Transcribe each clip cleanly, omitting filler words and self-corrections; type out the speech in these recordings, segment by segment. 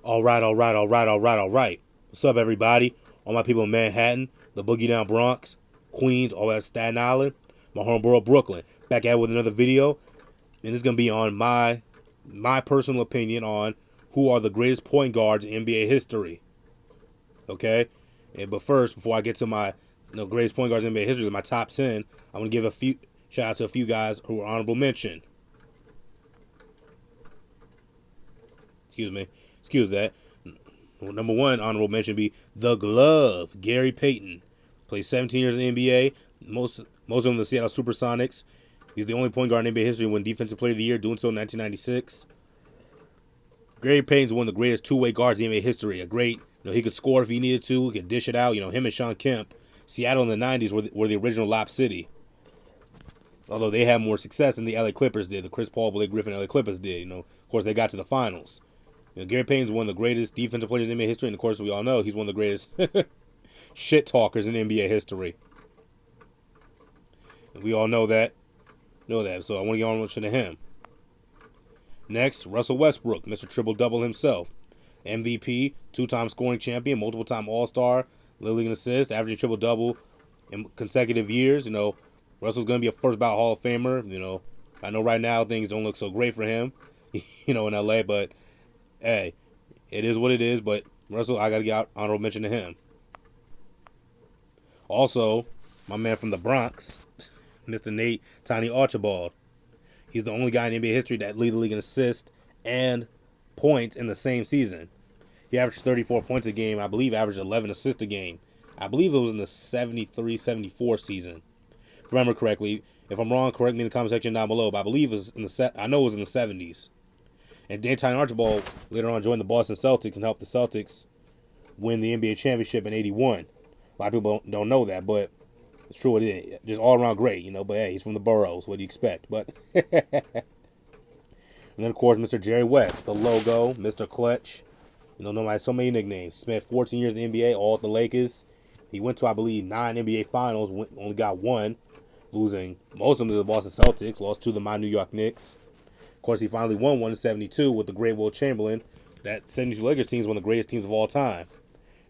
All right. What's up, everybody? All my people in Manhattan, the Boogie Down Bronx, Queens, all that Staten Island, my homeborough Brooklyn. Back at it with another video, and it's gonna be on my personal opinion on who are the greatest point guards in NBA history. Okay, but first, before I get to my greatest point guards in NBA history, my top 10, I'm gonna give a few shout out to a few guys who are honorable mention. Excuse that. Number one honorable mention be the Glove, Gary Payton. Played 17 years in the NBA. Most of them in the Seattle Supersonics. He's the only point guard in NBA history to win Defensive Player of the Year, doing so in 1996. Gary Payton's one of the greatest two-way guards in NBA history. A great, he could score if he needed to. He could dish it out. Him and Sean Kemp. Seattle in the 90s were the original Lob City. Although they had more success than the LA Clippers did. The Chris Paul, Blake Griffin LA Clippers did. Of course, they got to the finals. Gary Payton's one of the greatest defensive players in NBA history, and of course, we all know he's one of the greatest shit talkers in NBA history. And we all know that. So I want to get on to him. Next, Russell Westbrook, Mr. Triple-Double himself. MVP, two-time scoring champion, multiple-time All-Star, leading in assists, averaging triple-double in consecutive years. Russell's going to be a first-ballot Hall of Famer. I know right now things don't look so great for him, in LA, but hey, it is what it is. But Russell, I got to get honorable mention to him. Also, my man from the Bronx, Mr. Nate Tiny Archibald. He's the only guy in NBA history that led the league in assists and points in the same season. He averaged 34 points a game. I believe averaged 11 assists a game. I believe it was in the 73-74 season. If I remember correctly. If I'm wrong, correct me in the comment section down below. But I believe it was I know it was in the 70s. And Tiny Archibald later on joined the Boston Celtics and helped the Celtics win the NBA championship in '81. A lot of people don't know that, but it's true. It is just all around great, But hey, he's from the boroughs. What do you expect? But and then of course Mr. Jerry West, the logo, Mr. Clutch. So many nicknames. He spent 14 years in the NBA, all at the Lakers. He went to, I believe, 9 NBA finals. Only got one, losing most of them to the Boston Celtics. Lost to my New York Knicks. Of course, he finally won one in 72 with the great Wilt Chamberlain. That 72 Lakers team is one of the greatest teams of all time.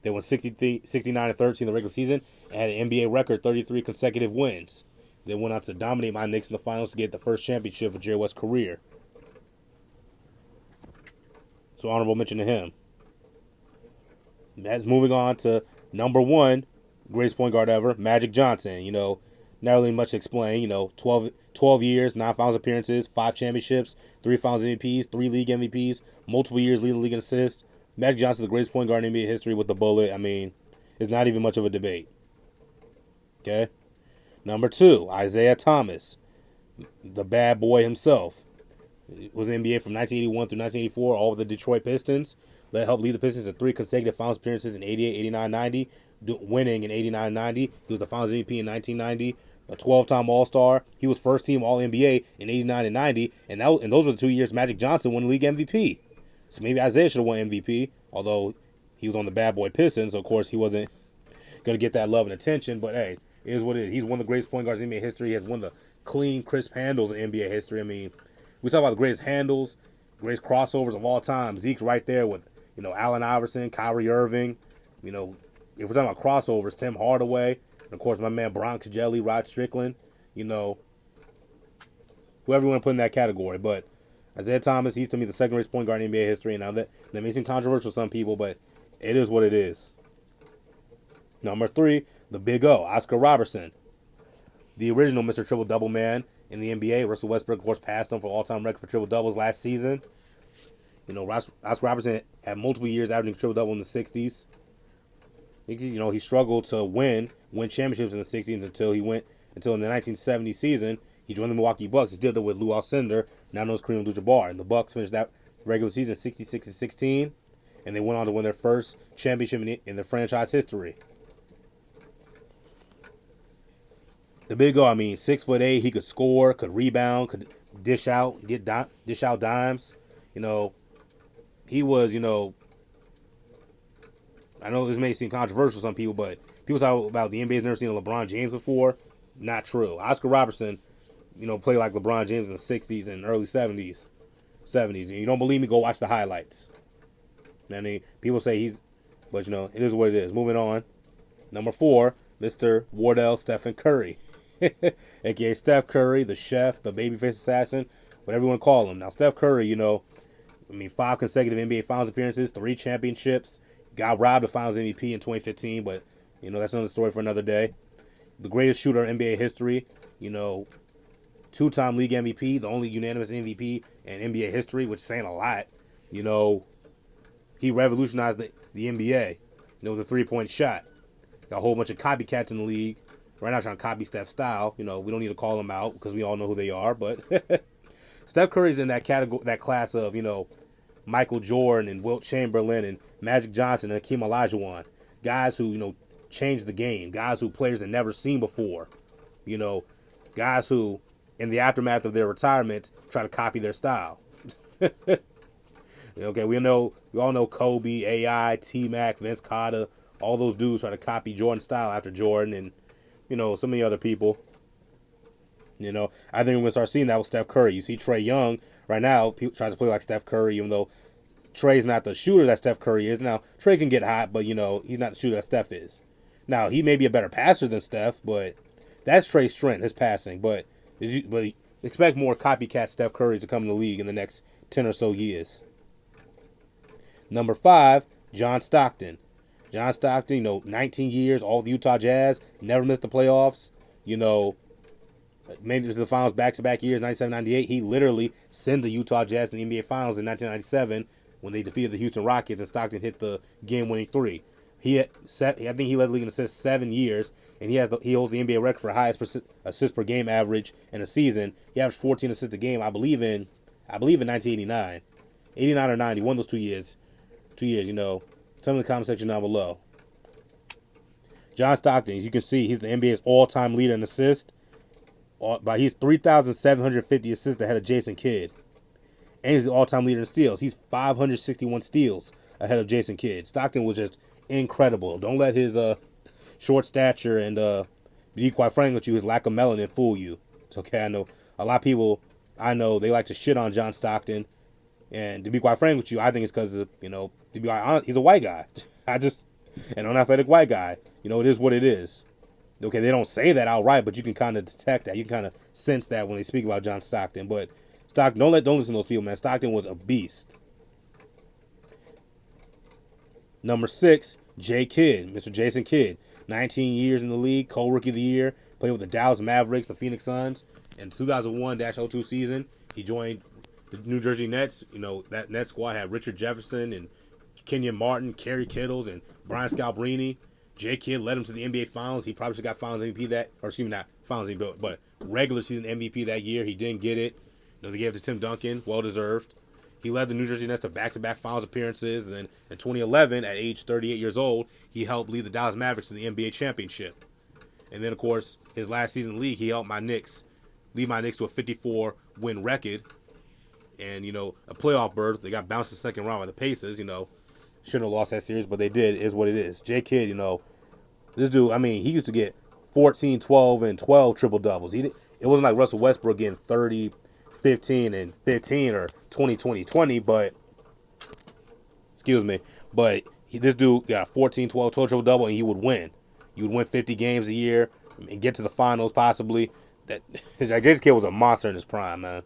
They won 69-13 in the regular season and had an NBA record 33 consecutive wins. They went on to dominate my Knicks in the finals to get the first championship of Jerry West's career. So honorable mention to him. That's moving on to number one, greatest point guard ever, Magic Johnson. Not really much to explain. 12 years, 9 finals appearances, 5 championships, 3 finals MVPs, 3 league MVPs, multiple years leading the league in assists. Magic Johnson, the greatest point guard in NBA history with the bullet. It's not even much of a debate. Okay? Number 2, Isaiah Thomas, the bad boy himself. Was in the NBA from 1981 through 1984, all with the Detroit Pistons. Helped lead the Pistons to 3 consecutive finals appearances in 88, 89, 90, winning in 89, 90. He was the finals MVP in 1990. A 12-time All-Star. He was first team All-NBA in 89 and 90, and those were the 2 years Magic Johnson won the league MVP. So maybe Isaiah should have won MVP, although he was on the bad boy Pistons, so of course he wasn't going to get that love and attention, but hey, it is what it is. He's one of the greatest point guards in NBA history. He has one of the clean, crisp handles in NBA history. We talk about the greatest handles, greatest crossovers of all time. Zeke's right there with, Allen Iverson, Kyrie Irving. If we're talking about crossovers, Tim Hardaway. And of course, my man Bronx Jelly, Rod Strickland, whoever you want to put in that category. But Isaiah Thomas, he's to me the second greatest point guard in NBA history. Now that may seem controversial to some people, but it is what it is. Number 3, the Big O, Oscar Robertson, the original Mr. Triple Double man in the NBA. Russell Westbrook, of course, passed him for all-time record for triple doubles last season. Oscar Robertson had multiple years averaging triple double in the 60s. He struggled to win championships in the 60s until in the 1970 season he joined the Milwaukee Bucks. He did it with Lou Alcindor, now known as Kareem Abdul-Jabbar. And the Bucks finished that regular season 66-16, and they went on to win their first championship in their franchise history. The Big O, 6'8", he could score, could rebound, could dish out dimes. He was, I know this may seem controversial to some people, but people talk about the NBA's never seen a LeBron James before. Not true. Oscar Robertson, played like LeBron James in the 60s and early 70s. And you don't believe me, go watch the highlights. I mean, people say but it is what it is. Moving on. Number 4, Mr. Wardell Stephen Curry, aka Steph Curry, the chef, the babyface assassin, whatever you want to call him. Now, Steph Curry, 5 consecutive NBA Finals appearances, 3 championships, got robbed of Finals MVP in 2015, but that's another story for another day. The greatest shooter in NBA history, 2-time league MVP, the only unanimous MVP in NBA history, which is saying a lot. He revolutionized the NBA, with a 3-point shot. Got a whole bunch of copycats in the league right now trying to copy Steph's style. We don't need to call them out because we all know who they are. But Steph Curry's in that category, that class of, Michael Jordan and Wilt Chamberlain and Magic Johnson and Hakeem Olajuwon. Guys who, changed the game. Guys who players had never seen before. Guys who, in the aftermath of their retirements, try to copy their style. Okay, we all know Kobe, AI, T-Mac, Vince Carter, all those dudes try to copy Jordan's style after Jordan and, so many other people. I think we're going to start seeing that with Steph Curry. You see Trae Young right now tries to play like Steph Curry, even though Trae's not the shooter that Steph Curry is. Now, Trae can get hot, but, he's not the shooter that Steph is. Now, he may be a better passer than Steph, but that's Trae's strength, his passing. But expect more copycat Steph Curry to come in the league in the next 10 or so years. Number 5, John Stockton. John Stockton, 19 years, all the Utah Jazz, never missed the playoffs. Made it to the finals back-to-back years, 97, 98. He literally sent the Utah Jazz to the NBA Finals in 1997 when they defeated the Houston Rockets and Stockton hit the game-winning 3. I think he led the league in assists 7 years, and he holds the NBA record for highest assist per game average in a season. He averaged 14 assists a game, I believe in 1989, 89 or 90, one of those 2 years. Tell me in the comment section down below. John Stockton, as you can see, he's the NBA's all-time leader in assists. He's 3,750 assists ahead of Jason Kidd. And he's the all-time leader in steals. He's 561 steals ahead of Jason Kidd. Stockton was just incredible. Don't let his short stature and, be quite frank with you, his lack of melanin fool you. It's okay, I know a lot of people, they like to shit on John Stockton. And to be quite frank with you, I think it's because, to be quite honest, he's a white guy. An unathletic white guy. It is what it is. Okay, they don't say that outright, but you can kind of detect that. You can kind of sense that when they speak about John Stockton. But Stockton, don't listen to those people, man. Stockton was a beast. Number 6, Mr. Jason Kidd. 19 years in the league, co-rookie of the year. Played with the Dallas Mavericks, the Phoenix Suns. In 2001-02 season, he joined the New Jersey Nets. That Nets squad had Richard Jefferson and Kenyon Martin, Kerry Kittles, and Brian Scalabrine. J. Kidd led him to the NBA Finals. He probably should have got Finals MVP not Finals MVP, but regular season MVP that year. He didn't get it. They gave it to Tim Duncan, well-deserved. He led the New Jersey Nets to back-to-back Finals appearances, and then in 2011, at age 38 years old, he helped lead the Dallas Mavericks to the NBA championship. And then, of course, his last season in the league, he helped lead my Knicks to a 54-win record and, a playoff berth. They got bounced in the second round by the Pacers, Shouldn't have lost that series, but they did. It is what it is. J. Kidd, this dude, he used to get 14, 12, and 12 triple-doubles. It wasn't like Russell Westbrook getting 30, 15, and 15 or 20, 20, 20, but, this dude got 14, 12, 12 triple-double, and he would win. You would win 50 games a year and get to the finals, possibly. This kid was a monster in his prime, man.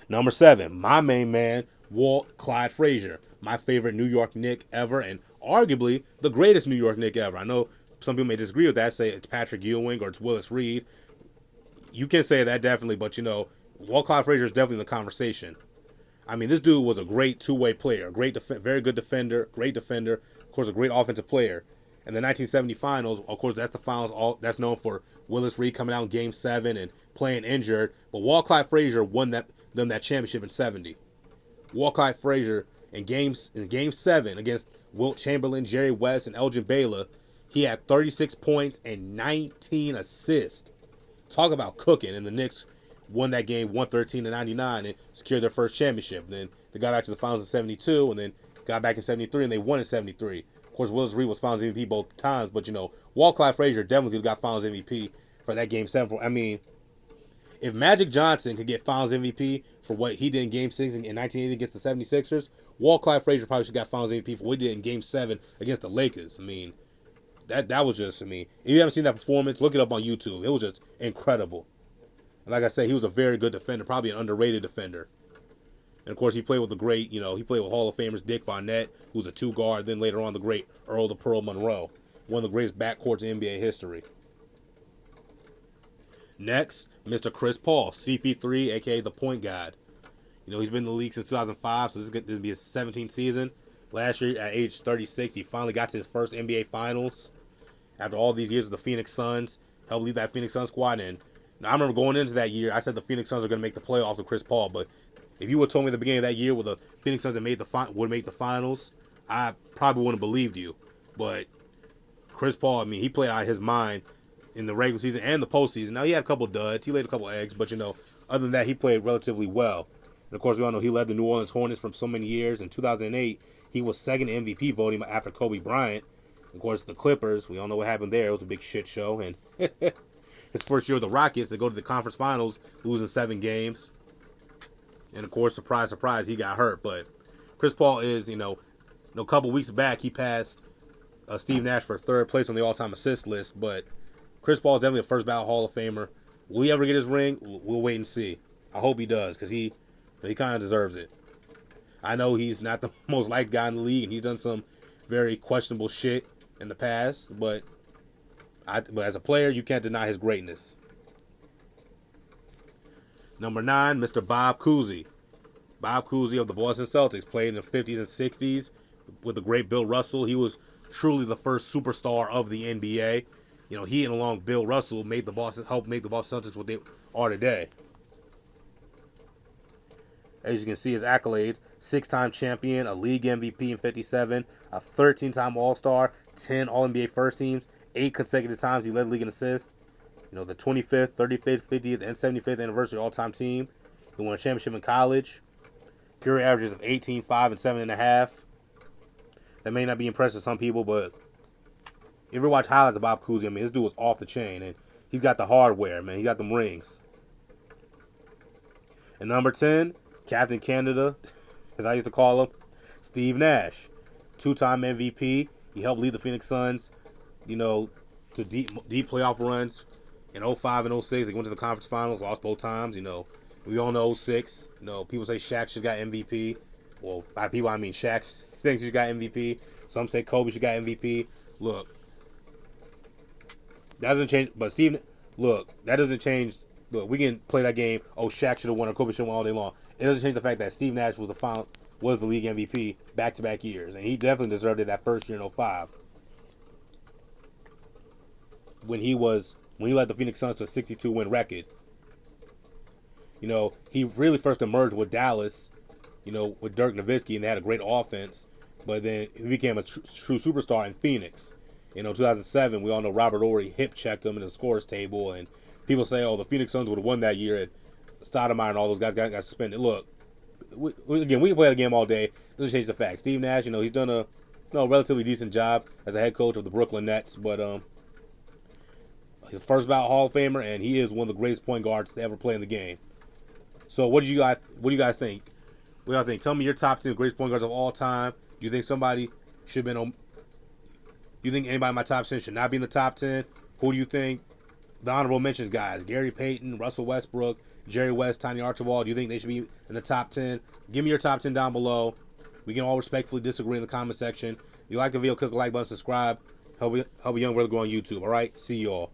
Number 7, my main man, Walt Clyde Frazier, my favorite New York Knick ever, and arguably the greatest New York Knick ever. I know some people may disagree with that, say it's Patrick Ewing or it's Willis Reed. You can say that definitely, but Walt Clyde Frazier is definitely in the conversation. This dude was a great two-way player, very good defender, of course, a great offensive player. In the 1970 finals, of course, that's the finals that's known for Willis Reed coming out in Game 7 and playing injured, but Walt Clyde Frazier won that championship in 70. Walt Clyde Frazier in Game 7 against Wilt Chamberlain, Jerry West, and Elgin Baylor, he had 36 points and 19 assists. Talk about cooking, and the Knicks won that game 113-99 and secured their first championship. Then they got back to the finals in 72 and then got back in 73 and they won in 73. Of course, Willis Reed was finals MVP both times, but Walt Clyde Frazier definitely could have got finals MVP for that Game 7. if Magic Johnson could get Finals MVP for what he did in Game 6 in 1980 against the 76ers, Walt, Clyde, Frazier probably should have got Finals MVP for what he did in Game 7 against the Lakers. I mean, that was just, I mean, if you haven't seen that performance, look it up on YouTube. It was just incredible. Like I said, he was a very good defender, probably an underrated defender. And of course, he played with the great, he played with Hall of Famers Dick Barnett, who was a 2 guard, then later on the great Earl the Pearl Monroe, one of the greatest backcourts in NBA history. Next, Mr. Chris Paul, CP3, aka the point guard. He's been in the league since 2005, so this will be his 17th season. Last year, at age 36, he finally got to his first NBA Finals. After all these years of the Phoenix Suns, helped lead that Phoenix Suns squad in. Now, I remember going into that year, I said the Phoenix Suns are going to make the playoffs with Chris Paul, but if you would have told me at the beginning of that year where the Phoenix Suns would make the finals, I probably wouldn't have believed you. But Chris Paul, I mean, he played out of his mind in the regular season and the postseason. Now, he had a couple duds. He laid a couple eggs, but, other than that, he played relatively well. And, of course, we all know he led the New Orleans Hornets for so many years. In 2008, he was second in MVP voting after Kobe Bryant. Of course, the Clippers, we all know what happened there. It was a big shit show. And his first year with the Rockets, they go to the conference finals, losing 7 games. And, of course, surprise, surprise, he got hurt. But Chris Paul is, a couple weeks back, he passed Steve Nash for 3rd place on the all-time assist list. But Chris Paul is definitely a first ballot Hall of Famer. Will he ever get his ring? We'll wait and see. I hope he does, because he kind of deserves it. I know he's not the most liked guy in the league, and he's done some very questionable shit in the past, but as a player, you can't deny his greatness. Number 9, Mr. Bob Cousy. Bob Cousy of the Boston Celtics played in the 50s and 60s with the great Bill Russell. He was truly the first superstar of the NBA. He and along Bill Russell helped make the Boston Celtics what they are today. As you can see, his accolades: 6-time champion, a league MVP in 57, a 13-time All-Star, 10 All-NBA first teams, 8 consecutive times he led the league in assists. The 25th, 35th, 50th, and 75th anniversary all-time team. He won a championship in college. Career averages of 18, 5, and 7.5. That may not be impressive to some people, but if you ever watch highlights of Bob Cousy, I mean, this dude was off the chain, and he's got the hardware, man. He got them rings. And number 10, Captain Canada, as I used to call him, Steve Nash. 2-time MVP. He helped lead the Phoenix Suns, to deep playoff runs in 05 and 06. They went to the conference finals, lost both times. We all know 06. People say Shaq should have got MVP. Well, by people, I mean Shaq thinks he should got MVP. Some say Kobe should got MVP. Look, that doesn't change. But that doesn't change. Look, we can play that game. Oh, Shaq should have won or Kobe should have won all day long. It doesn't change the fact that Steve Nash was the league MVP back-to-back years, and he definitely deserved it that first year in 05. When he led the Phoenix Suns to a 62-win record. He really first emerged with Dallas, with Dirk Nowitzki, and they had a great offense. But then he became a true superstar in Phoenix. 2007, we all know Robert Horry hip-checked him in the scores table, and people say, oh, the Phoenix Suns would have won that year, and Stoudemire and all those guys got suspended. Look, we can play the game all day. It doesn't change the fact. Steve Nash, he's done a relatively decent job as a head coach of the Brooklyn Nets, but he's a first ballot Hall of Famer, and he is one of the greatest point guards to ever play in the game. So what do you guys think? What do y'all think? Tell me your top 10 greatest point guards of all time. Do you think somebody should have been on? Do you think anybody in my top 10 should not be in the top 10? Who do you think? The honorable mentions guys: Gary Payton, Russell Westbrook, Jerry West, Tiny Archibald. Do you think they should be in the top 10? Give me your top 10 down below. We can all respectfully disagree in the comment section. If you like the video, click the like button, subscribe. Help a young brother grow on YouTube. All right? See you all.